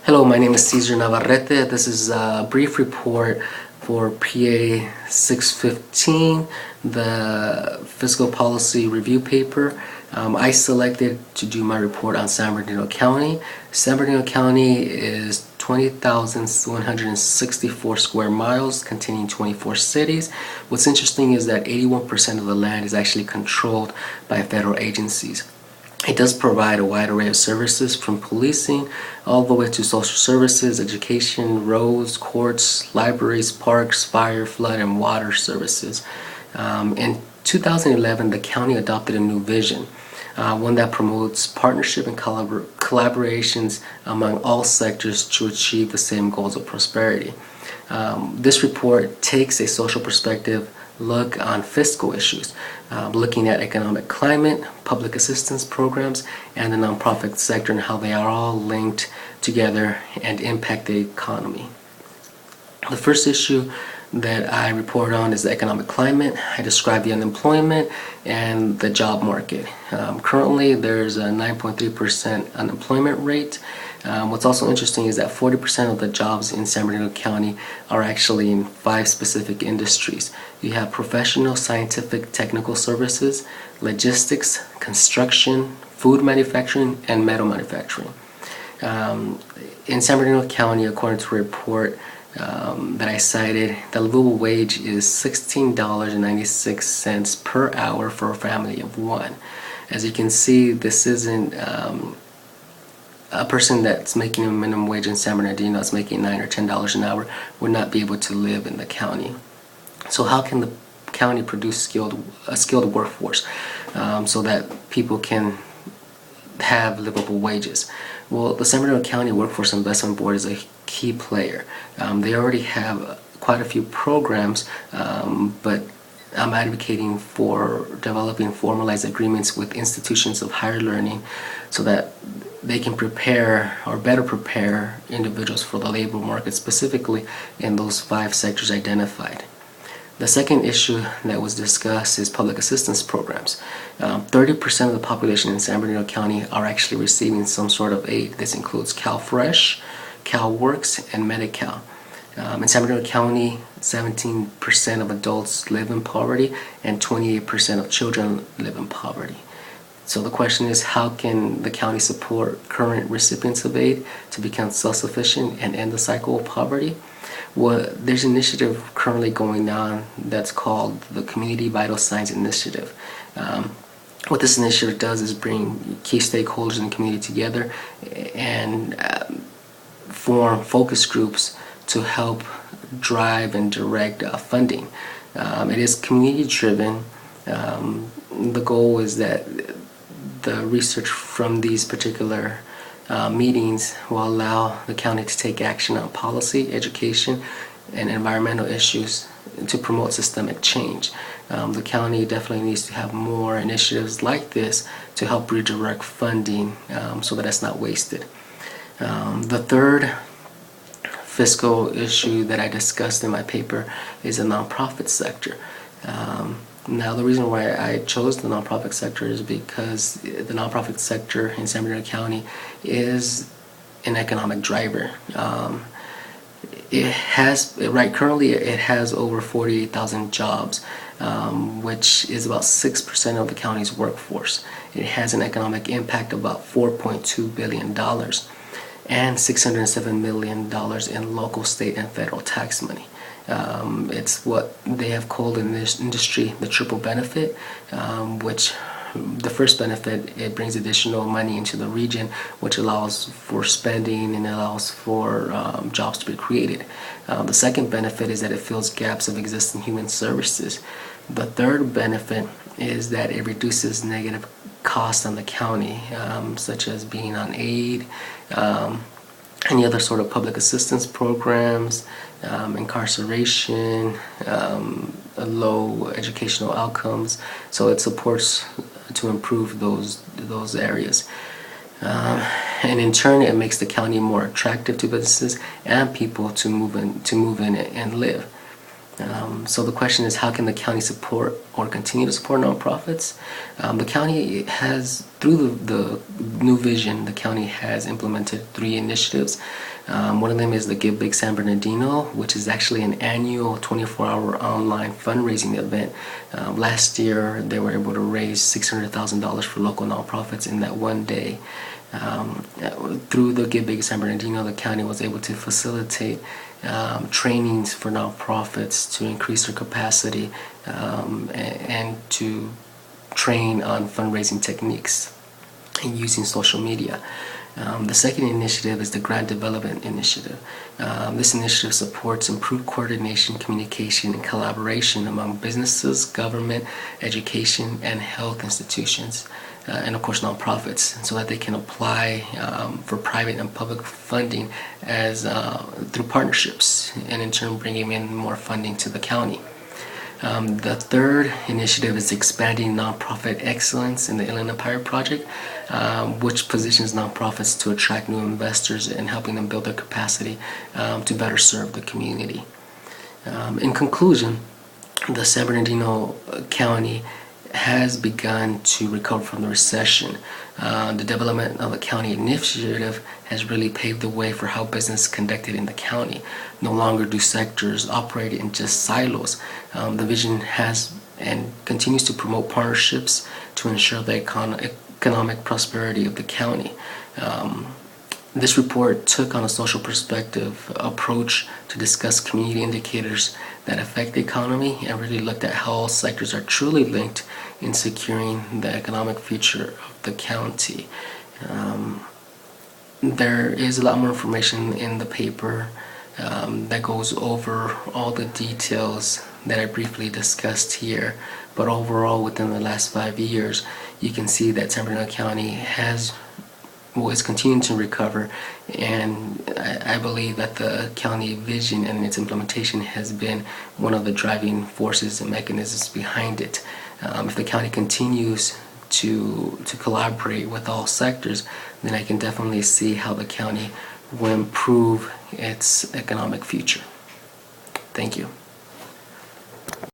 Hello, my name is Cesar Navarrete. This is a brief report for PA 615, the Fiscal Policy Review Paper. I selected to do my report on San Bernardino County. San Bernardino County is 20,164 square miles, containing 24 cities. What's interesting is that 81% of the land is actually controlled by federal agencies. It does provide a wide array of services, from policing all the way to social services, education, roads, courts, libraries, parks, fire, flood, and water services. In 2011, the county adopted a new vision, one that promotes partnership and collaborations among all sectors to achieve the same goals of prosperity. This report takes a social perspective look on fiscal issues, looking at economic climate, public assistance programs, and the nonprofit sector and how they are all linked together and impact the economy. The first issue that I report on is the economic climate. I describe the unemployment and the job market. Currently, there's a 9.3% unemployment rate. What's also interesting is that 40% of the jobs in San Bernardino County are actually in 5 specific industries. You have professional, scientific, technical services, logistics, construction, food manufacturing, and metal manufacturing. In San Bernardino County, according to a report that I cited, the livable wage is $16.96 per hour for a family of 1. As you can see, this isn't a person that's making a minimum wage in San Bernardino that's making $9 or $10 an hour would not be able to live in the county. So how can the county produce a skilled workforce so that people can have livable wages? Well, the San Bernardino County Workforce Investment Board is a key player. They already have quite a few programs, but I'm advocating for developing formalized agreements with institutions of higher learning so that they can prepare or better prepare individuals for the labor market, specifically in those 5 sectors identified. The second issue that was discussed is public assistance programs. 30% of the population in San Bernardino County are actually receiving some sort of aid. This includes CalFresh, CalWorks, and Medi-Cal. In San Bernardino County, 17% of adults live in poverty and 28% of children live in poverty. So the question is, how can the county support current recipients of aid to become self-sufficient and end the cycle of poverty? Well, there's an initiative currently going on that's called the Community Vital Signs Initiative. What this initiative does is bring key stakeholders in the community together and form focus groups to help drive and direct funding. It is community driven. The goal is that the research from these particular meetings will allow the county to take action on policy, education, and environmental issues to promote systemic change. The county definitely needs to have more initiatives like this to help redirect funding so that it's not wasted. The third fiscal issue that I discussed in my paper is the nonprofit sector. Now, the reason why I chose the nonprofit sector is because the nonprofit sector in San Bernardino County is an economic driver. Currently it has over 48,000 jobs, which is about 6% of the county's workforce. It has an economic impact of about $4.2 billion and $607 million in local, state, and federal tax money. It's what they have called in this industry the triple benefit, which the first benefit, it brings additional money into the region, which allows for spending and allows for jobs to be created. The second benefit is that it fills gaps of existing human services. The third benefit is that it reduces negative costs on the county, such as being on aid, any other sort of public assistance programs, incarceration, low educational outcomes. So it supports to improve those areas. And in turn, it makes the county more attractive to businesses and people to move in and live. So the question is, how can the county support or continue to support nonprofits? The county has, through the new vision, the county has implemented 3 initiatives. One of them is the Give Big San Bernardino, which is actually an annual 24-hour online fundraising event. Last year, they were able to raise $600,000 for local nonprofits in that one day. Through the Give Big San Bernardino, the county was able to facilitate trainings for nonprofits to increase their capacity and to train on fundraising techniques and using social media. The second initiative is the Grant Development Initiative. This initiative supports improved coordination, communication, and collaboration among businesses, government, education, and health institutions, and of course nonprofits, so that they can apply for private and public funding as through partnerships, and in turn bringing in more funding to the county. The third initiative is expanding nonprofit excellence in the Inland Empire Project, which positions nonprofits to attract new investors and helping them build their capacity to better serve the community. In conclusion, the San Bernardino County has begun to recover from the recession. The development of the county initiative has really paved the way for how business is conducted in the county. No longer do sectors operate in just silos. The vision has and continues to promote partnerships to ensure the economic prosperity of the county. This report took on a social perspective approach to discuss community indicators that affect the economy and really looked at how all sectors are truly linked in securing the economic future of the county. There is a lot more information in the paper that goes over all the details that I briefly discussed here, but overall within the last 5 years you can see that San Bernardino County is continuing to recover, and I believe that the county vision and its implementation has been one of the driving forces and mechanisms behind it. If the county continues to collaborate with all sectors, then I can definitely see how the county will improve its economic future. Thank you.